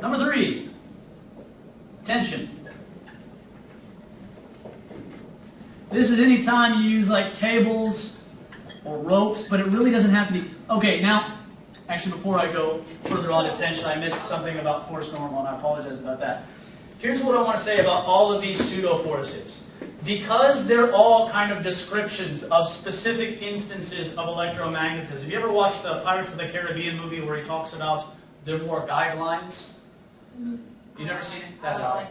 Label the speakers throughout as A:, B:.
A: Number 3, tension. This is any time you use like cables or ropes, but it really doesn't have to be. Okay, now, actually before I go further on to tension, I missed something about force normal, and I apologize about that. Here's what I want to say about all of these pseudo-forces. Because they're all kind of descriptions of specific instances of electromagnetism. Have you ever watched the Pirates of the Caribbean movie where he talks about there are more guidelines? You never seen it? That's all right.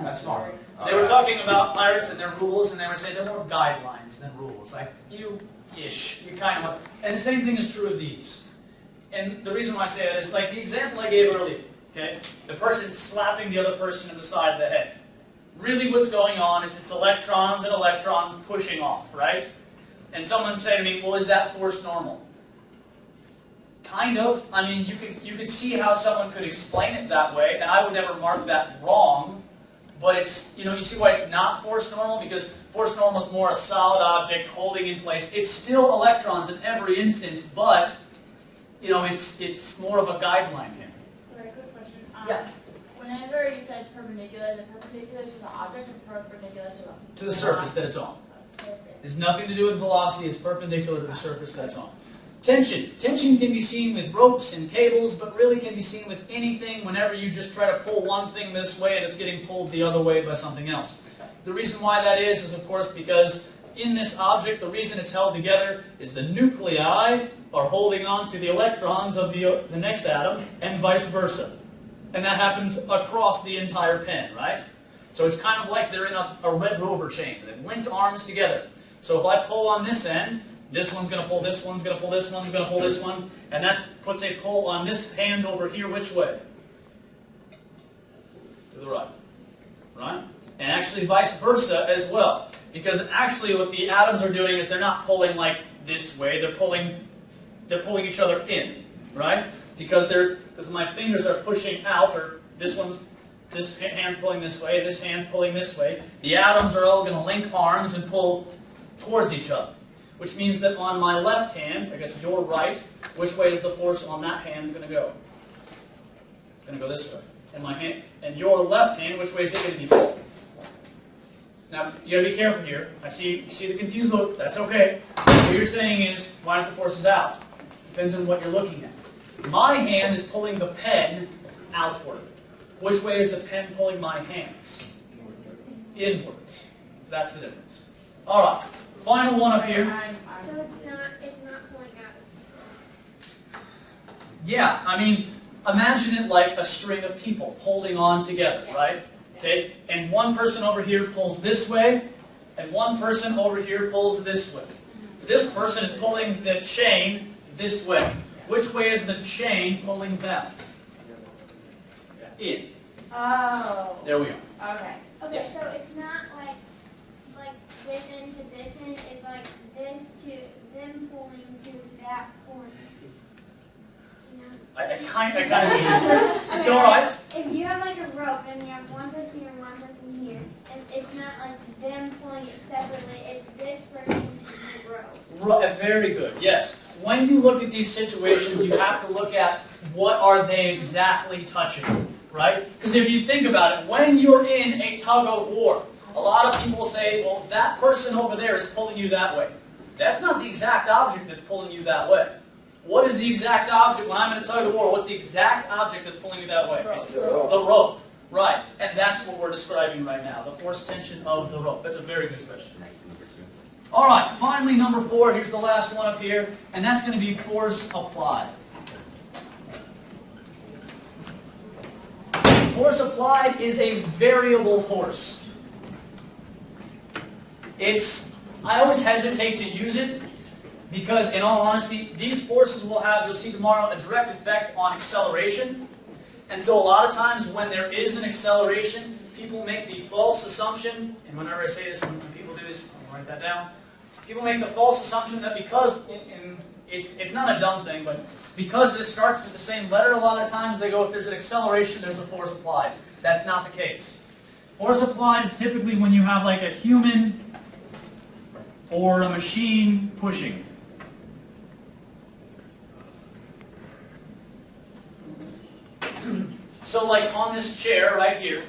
A: That's smart. They were talking about pirates and their rules, and they were saying there are more guidelines than rules. Like, you-ish. You kind of... And the same thing is true of these. And the reason why I say that is like the example I gave earlier. Okay? The person slapping the other person in the side of the head. Really what's going on is it's electrons and electrons pushing off, right? And someone say to me, well, is that force normal? Kind of. I mean, you could see how someone could explain it that way, and I would never mark that wrong. But it's, you see why it's not force normal? Because force normal is more a solid object holding in place. It's still electrons in every instance, but, it's more of a guideline here.
B: Very good question.
A: Yeah.
B: Whenever you say it's perpendicular, is it perpendicular to the object or perpendicular to
A: the surface that it's on? There's nothing to do with velocity. It's perpendicular to the surface that it's on. Tension. Tension can be seen with ropes and cables, but really can be seen with anything whenever you just try to pull one thing this way and it's getting pulled the other way by something else. The reason why that is of course, because in this object, the reason it's held together is the nuclei are holding on to the electrons of the next atom and vice versa. And that happens across the entire pen, right? So it's kind of like they're in a Red Rover chain. They've linked arms together. So if I pull on this end, this one's going to pull, this one's going to pull, this one's going to pull this one, and that puts a pull on this hand over here which way? To the right. Right? And actually vice versa as well. Because actually what the atoms are doing is they're not pulling like this way, they're pulling each other in. Right? Because my fingers are pushing out, or this hand's pulling this way, this hand's pulling this way. The atoms are all going to link arms and pull towards each other. Which means that on my left hand, I guess your right, which way is the force on that hand going to go? It's going to go this way. And your left hand, which way is it going to be pulled? Now, you got to be careful here. I see the confused look. That's okay. What you're saying is, why aren't the forces out? Depends on what you're looking at. My hand is pulling the pen outward. Which way is the pen pulling my hands? Inwards. That's the difference. All right. Final one up here.
C: So it's not pulling out.
A: Yeah, I mean, imagine it like a string of people holding on together, right? Okay, and one person over here pulls this way, and one person over here pulls this way. This person is pulling the chain this way. Which way is the chain pulling back? In.
B: Oh.
A: There we are.
B: Okay.
C: Okay,
A: Yes.
C: so it's not like this end to this end. It's like this to them pulling to that point.
A: I kind of see it. It's all right.
C: If you have like a rope and you have one person here and one person here, and it's not like them pulling it separately. It's this person and the rope.
A: Very good. Yes. When you look at these situations, you have to look at what are they exactly touching, right? Because if you think about it, when you're in a tug of war, a lot of people say, well, that person over there is pulling you that way. That's not the exact object that's pulling you that way. What is the exact object when I'm in a tug of war? What's the exact object that's pulling you that way? It's the rope. Right. And that's what we're describing right now, the force tension of the rope. That's a very good question. All right, finally, number 4. Here's the last one up here, and that's going to be force applied. Force applied is a variable force. I always hesitate to use it because, in all honesty, these forces will have, you'll see tomorrow, a direct effect on acceleration. And so a lot of times when there is an acceleration, people make the false assumption, and whenever I say this, when people do this, I'll write that down. People make the false assumption that because, it's not a dumb thing, but because this starts with the same letter, a lot of times they go, if there's an acceleration, there's a force applied. That's not the case. Force applied is typically when you have like a human or a machine pushing. So like on this chair right here,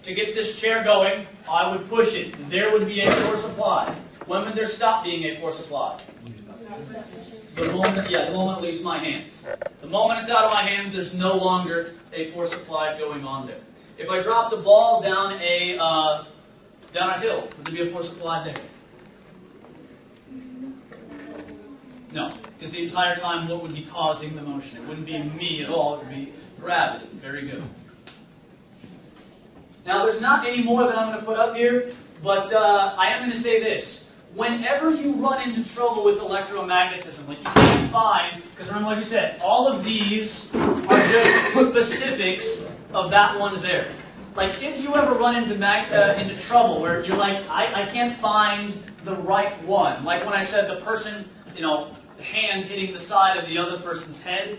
A: to get this chair going, I would push it. There would be a force applied. When would there stop being a force applied? The moment it leaves my hands. The moment it's out of my hands, there's no longer a force applied going on there. If I dropped a ball down a hill, would there be a force applied there? No, because the entire time, what would be causing the motion? It wouldn't be me at all. It would be gravity. Very good. Now, there's not any more that I'm going to put up here, but I am going to say this. Whenever you run into trouble with electromagnetism, like you can't find, because remember, like we said, all of these are just specifics of that one there. Like, if you ever run into trouble where you're like, I can't find the right one, like when I said the person, the hand hitting the side of the other person's head,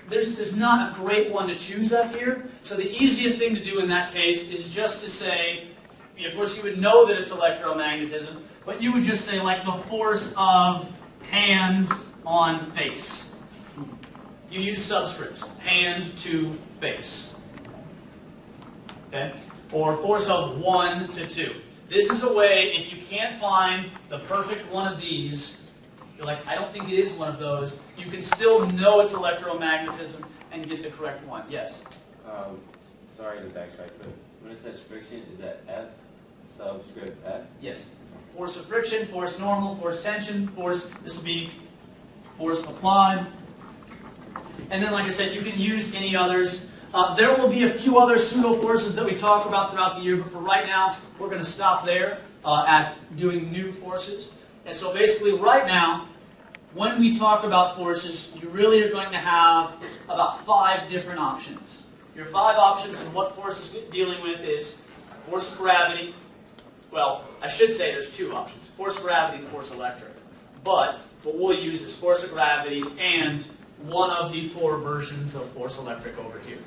A: there's not a great one to choose up here. So the easiest thing to do in that case is just to say, of course you would know that it's electromagnetism, but you would just say like the force of hand on face. You use subscripts, hand to face. Okay? Or force of 1 to 2. This is a way, if you can't find the perfect one of these, you're like, I don't think it is one of those, you can still know it's electromagnetism and get the correct one. Yes?
D: Sorry to backtrack, but when it says friction, is that F subscript F?
A: Yes. Force of friction, force normal, force tension, force, this will be force applied. And then, like I said, you can use any others. There will be a few other pseudo forces that we talk about throughout the year, but for right now, we're going to stop there at doing new forces. And so basically right now, when we talk about forces, you really are going to have about 5 different options. Your 5 options and what force is dealing with is force of gravity. Well, I should say there's 2 options, force of gravity and force electric. But what we'll use is force of gravity and one of the 4 versions of force electric over here.